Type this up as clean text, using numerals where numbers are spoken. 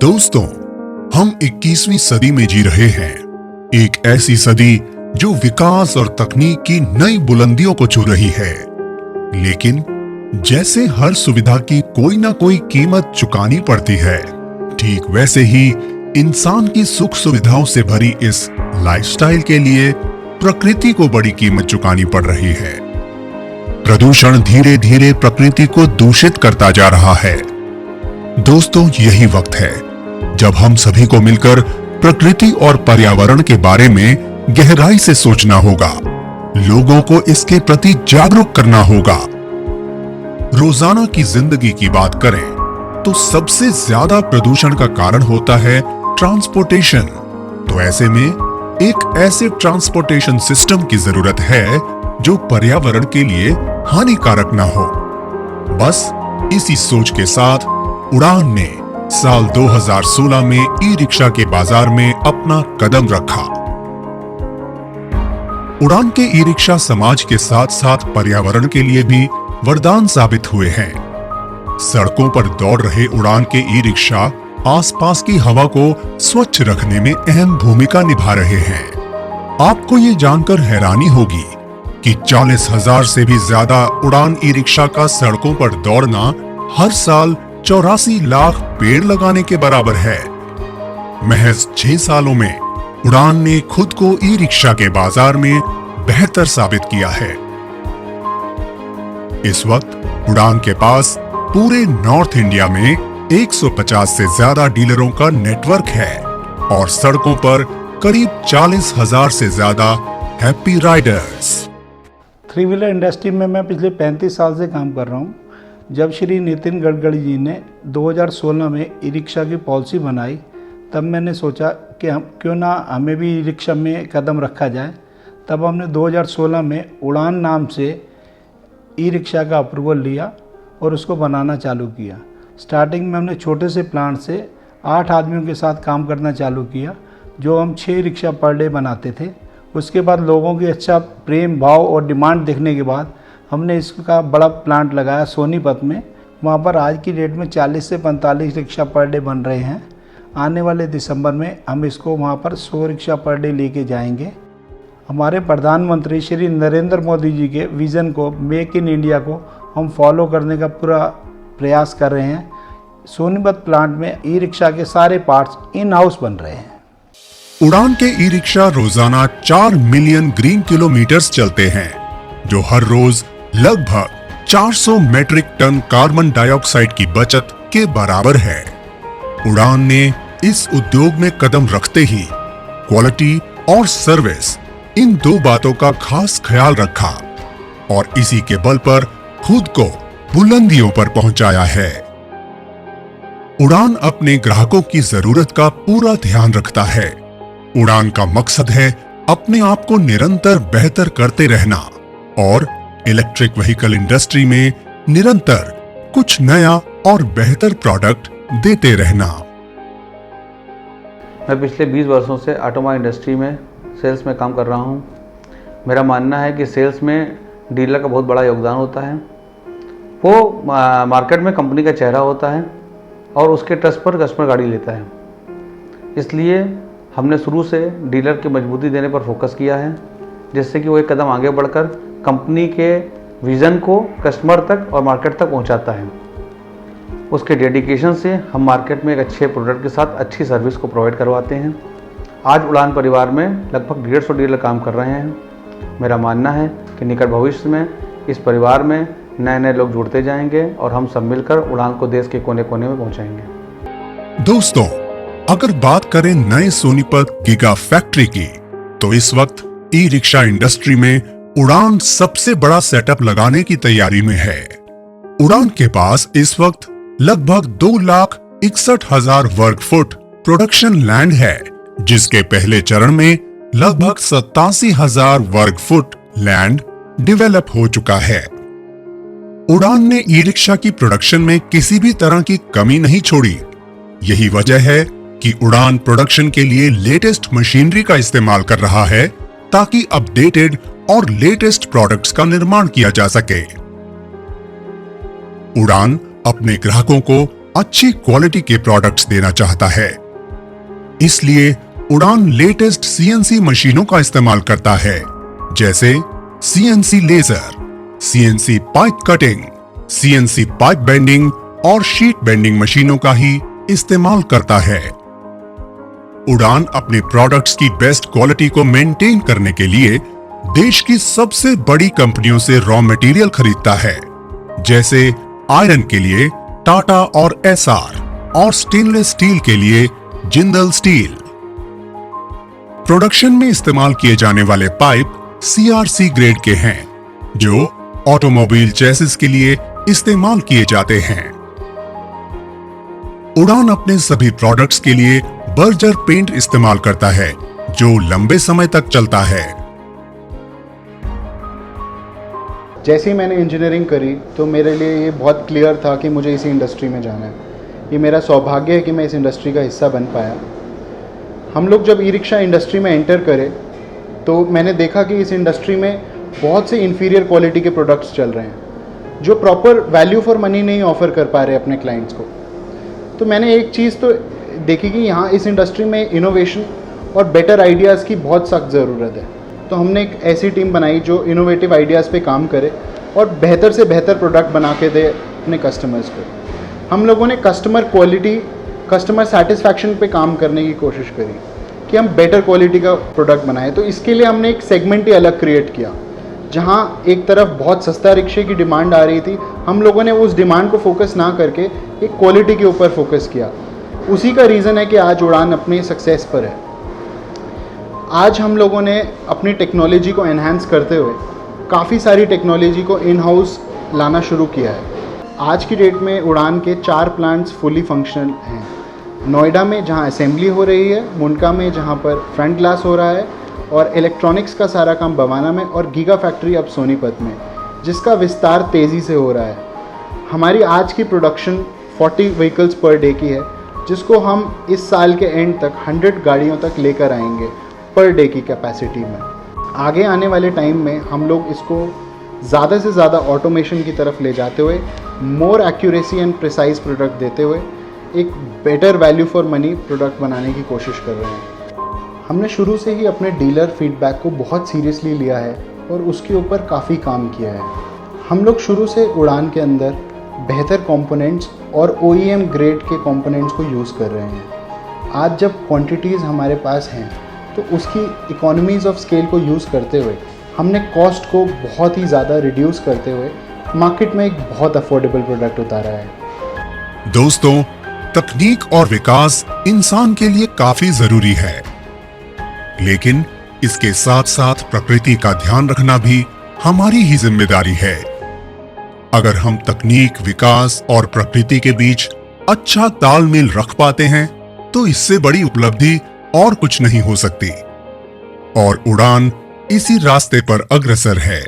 दोस्तों, हम 21वीं सदी में जी रहे हैं। एक ऐसी सदी जो विकास और तकनीक की नई बुलंदियों को छू रही है। लेकिन जैसे हर सुविधा की कोई ना कोई कीमत चुकानी पड़ती है, ठीक वैसे ही इंसान की सुख सुविधाओं से भरी इस लाइफस्टाइल के लिए प्रकृति को बड़ी कीमत चुकानी पड़ रही है। प्रदूषण धीरे धीरे प्रकृति को दूषित करता जा रहा है। दोस्तों, यही वक्त है जब हम सभी को मिलकर प्रकृति और पर्यावरण के बारे में गहराई से सोचना होगा। लोगों को इसके प्रति जागरूक करना होगा। रोजाना की जिंदगी की बात करें तो सबसे ज्यादा प्रदूषण का कारण होता है ट्रांसपोर्टेशन। तो ऐसे में एक ऐसे ट्रांसपोर्टेशन सिस्टम की जरूरत है जो पर्यावरण के लिए हानिकारक ना हो। बस इसी सोच के साथ उड़ान ने साल 2016 में ई रिक्शा के बाजार में अपना कदम रखा। उड़ान के ई रिक्शा समाज के साथ साथ पर्यावरण के लिए भी वरदान साबित हुए हैं। सड़कों पर दौड़ रहे उड़ान के ई रिक्शा आसपास की हवा को स्वच्छ रखने में अहम भूमिका निभा रहे हैं। आपको ये जानकर हैरानी होगी कि 40,000 से भी ज्यादा उड़ान ई रिक्शा का सड़कों पर दौड़ना हर साल 84 लाख पेड़ लगाने के बराबर है। महज 6 सालों में उड़ान ने खुद को ई रिक्शा के बाजार में बेहतर साबित किया है। इस वक्त उड़ान के पास पूरे नॉर्थ इंडिया में 150 से ज्यादा डीलरों का नेटवर्क है और सड़कों पर करीब 40,000 से ज्यादा happy Riders. Three wheeler industry में मैं पिछले 35 साल से काम कर रहा हूँ। जब श्री नितिन गडकरी जी ने 2016 में ई रिक्शा की पॉलिसी बनाई, तब मैंने सोचा कि हम क्यों ना हमें भी ई रिक्शा में कदम रखा जाए। तब हमने 2016 में उड़ान नाम से ई रिक्शा का अप्रूवल लिया और उसको बनाना चालू किया। स्टार्टिंग में हमने छोटे से प्लांट से 8 आदमियों के साथ काम करना चालू किया, जो हम 6 रिक्शा पर डे बनाते थे। उसके बाद लोगों की अच्छा प्रेम भाव और डिमांड देखने के बाद हमने इसका बड़ा प्लांट लगाया सोनीपत में। वहाँ पर आज की डेट में 40 से 45 रिक्शा पर डे बन रहे हैं। आने वाले दिसंबर में हम इसको वहाँ पर 100 रिक्शा पर डे लेके जाएंगे। हमारे प्रधानमंत्री श्री नरेंद्र मोदी जी के विज़न को, मेक इन इंडिया को हम फॉलो करने का पूरा प्रयास कर रहे हैं। सोनीपत प्लांट में ई रिक्शा के सारे पार्ट्स इन हाउस बन रहे हैं। उड़ान के ई रिक्शा रोजाना 4 मिलियन ग्रीन किलोमीटर्स चलते हैं, जो हर रोज लगभग 400 मैट्रिक टन कार्बन डाइऑक्साइड की बचत के बराबर है। उड़ान ने इस उद्योग में कदम रखते ही क्वालिटी और सर्विस, इन 2 बातों का खास ख्याल रखा और इसी के बल पर खुद को बुलंदियों पर पहुंचाया है। उड़ान अपने ग्राहकों की जरूरत का पूरा ध्यान रखता है। उड़ान का मकसद है अपने आप को निरंतर बेहतर करते रहना और इलेक्ट्रिक व्हीकल इंडस्ट्री में निरंतर कुछ नया और बेहतर प्रोडक्ट देते रहना। मैं पिछले 20 वर्षों से ऑटोमोबाइल इंडस्ट्री में सेल्स में काम कर रहा हूं। मेरा मानना है कि सेल्स में डीलर का बहुत बड़ा योगदान होता है। वो मार्केट में कंपनी का चेहरा होता है और उसके ट्रस्ट पर कस्टमर गाड़ी लेता है। इसलिए हमने शुरू से डीलर की मजबूती देने पर फोकस किया है, जिससे कि वो एक कदम आगे बढ़कर कंपनी के विज़न को कस्टमर तक और मार्केट तक पहुंचाता है। उसके डेडिकेशन से हम मार्केट में एक अच्छे प्रोडक्ट के साथ अच्छी सर्विस को प्रोवाइड करवाते हैं। आज उड़ान परिवार में लगभग 150 डीलर काम कर रहे हैं। मेरा मानना है कि निकट भविष्य में इस परिवार में नए नए लोग जुड़ते जाएंगे और हम सब मिलकर उड़ान को देश के कोने कोने में पहुंचाएंगे। दोस्तों, अगर बात करें नए सोनीपत गीगा फैक्ट्री की, तो इस वक्त ई रिक्शा इंडस्ट्री में उड़ान सबसे बड़ा सेटअप लगाने की तैयारी में है। उड़ान के पास इस वक्त लगभग 2,61,000 वर्ग फुट प्रोडक्शन लैंड है, जिसके पहले चरण में लगभग 87,000 वर्ग फुट लैंड डेवलप हो चुका है। उड़ान ने ई रिक्शा की प्रोडक्शन में किसी भी तरह की कमी नहीं छोड़ी। यही वजह है कि उड़ान प्रोडक्शन के लिए लेटेस्ट मशीनरी का इस्तेमाल कर रहा है, ताकि अपडेटेड और लेटेस्ट प्रोडक्ट्स का निर्माण किया जा सके। उड़ान अपने ग्राहकों को अच्छी क्वालिटी के प्रोडक्ट्स देना चाहता है। इसलिए उड़ान लेटेस्ट सीएनसी मशीनों का इस्तेमाल करता है, जैसे CNC laser, CNC pipe cutting, CNC pipe bending और शीट बेंडिंग मशीनों का ही इस्तेमाल करता है। उड़ान अपने प्रोडक्ट्स की बेस्ट क्वालिटी को मेंटेन करने के लिए देश की सबसे बड़ी कंपनियों से रॉ मटेरियल खरीदता है, जैसे आयरन के लिए टाटा और एसआर और स्टेनलेस स्टील के लिए जिंदल स्टील। प्रोडक्शन में इस्तेमाल किए जाने वाले पाइप सीआरसी ग्रेड के हैं, जो ऑटोमोबाइल चेसिस के लिए इस्तेमाल किए जाते हैं। उड़ान अपने सभी प्रोडक्ट्स के लिए बर्जर पेंट इस्तेमाल करता है, जो लंबे समय तक चलता है। जैसे ही मैंने इंजीनियरिंग करी तो मेरे लिए ये बहुत क्लियर था कि मुझे इसी इंडस्ट्री में जाना है। ये मेरा सौभाग्य है कि मैं इस इंडस्ट्री का हिस्सा बन पाया। हम लोग जब ई रिक्शा इंडस्ट्री में एंटर करें तो मैंने देखा कि इस इंडस्ट्री में बहुत से इन्फीरियर क्वालिटी के प्रोडक्ट्स चल रहे हैं, जो प्रॉपर वैल्यू फॉर मनी नहीं ऑफर कर पा रहे अपने क्लाइंट्स को। तो मैंने एक चीज़ तो देखी कि यहाँ इस इंडस्ट्री में इनोवेशन और बेटर आइडियाज़ की बहुत सख्त ज़रूरत है। तो हमने एक ऐसी टीम बनाई जो इनोवेटिव आइडियाज़ पे काम करे और बेहतर से बेहतर प्रोडक्ट बना के दे अपने कस्टमर्स को। हम लोगों ने कस्टमर क्वालिटी, कस्टमर सेटिस्फैक्शन पे काम करने की कोशिश करी कि हम बेटर क्वालिटी का प्रोडक्ट बनाएं। तो इसके लिए हमने एक सेगमेंट ही अलग क्रिएट किया, जहाँ एक तरफ बहुत सस्ता रिक्शे की डिमांड आ रही थी। हम लोगों ने उस डिमांड को फोकस ना करके एक क्वालिटी के ऊपर फोकस किया। उसी का रीज़न है कि आज उड़ान अपनी सक्सेस पर है। आज हम लोगों ने अपनी टेक्नोलॉजी को एनहांस करते हुए काफ़ी सारी टेक्नोलॉजी को इन हाउस लाना शुरू किया है। आज की डेट में उड़ान के 4 प्लांट्स फुली फंक्शनल हैं। नोएडा में जहां असेंबली हो रही है, मुंडका में जहां पर फ्रंट ग्लास हो रहा है, और इलेक्ट्रॉनिक्स का सारा काम बवाना में, और गीगा फैक्ट्री अब सोनीपत में, जिसका विस्तार तेज़ी से हो रहा है। हमारी आज की प्रोडक्शन 40 व्हीकल्स पर डे की है, जिसको हम इस साल के एंड तक 100 गाड़ियों तक लेकर आएंगे पर डे की कैपेसिटी में। आगे आने वाले टाइम में हम लोग इसको ज़्यादा से ज़्यादा ऑटोमेशन की तरफ ले जाते हुए, मोर एक्यूरेसी एंड प्रिसाइज प्रोडक्ट देते हुए एक better value for money product बनाने की कोशिश कर रहे हैं। हमने शुरू से ही अपने डीलर फीडबैक को बहुत सीरियसली लिया है और उसके ऊपर काफ़ी काम किया है। हम लोग शुरू से उड़ान के अंदर बेहतर कंपोनेंट्स और OEM ग्रेड के कंपोनेंट्स को यूज़ कर रहे हैं। आज जब क्वांटिटीज़ हमारे पास हैं तो उसकी इकोनॉमीज़ ऑफ स्केल को यूज़ करते हुए हमने कॉस्ट को बहुत ही ज़्यादा रिड्यूस करते हुए मार्केट में एक बहुत अफोर्डेबल प्रोडक्ट उतारा है। दोस्तों, तकनीक और विकास इंसान के लिए काफी जरूरी है, लेकिन इसके साथ साथ प्रकृति का ध्यान रखना भी हमारी ही जिम्मेदारी है। अगर हम तकनीक, विकास और प्रकृति के बीच अच्छा तालमेल रख पाते हैं तो इससे बड़ी उपलब्धि और कुछ नहीं हो सकती। और उड़ान इसी रास्ते पर अग्रसर है।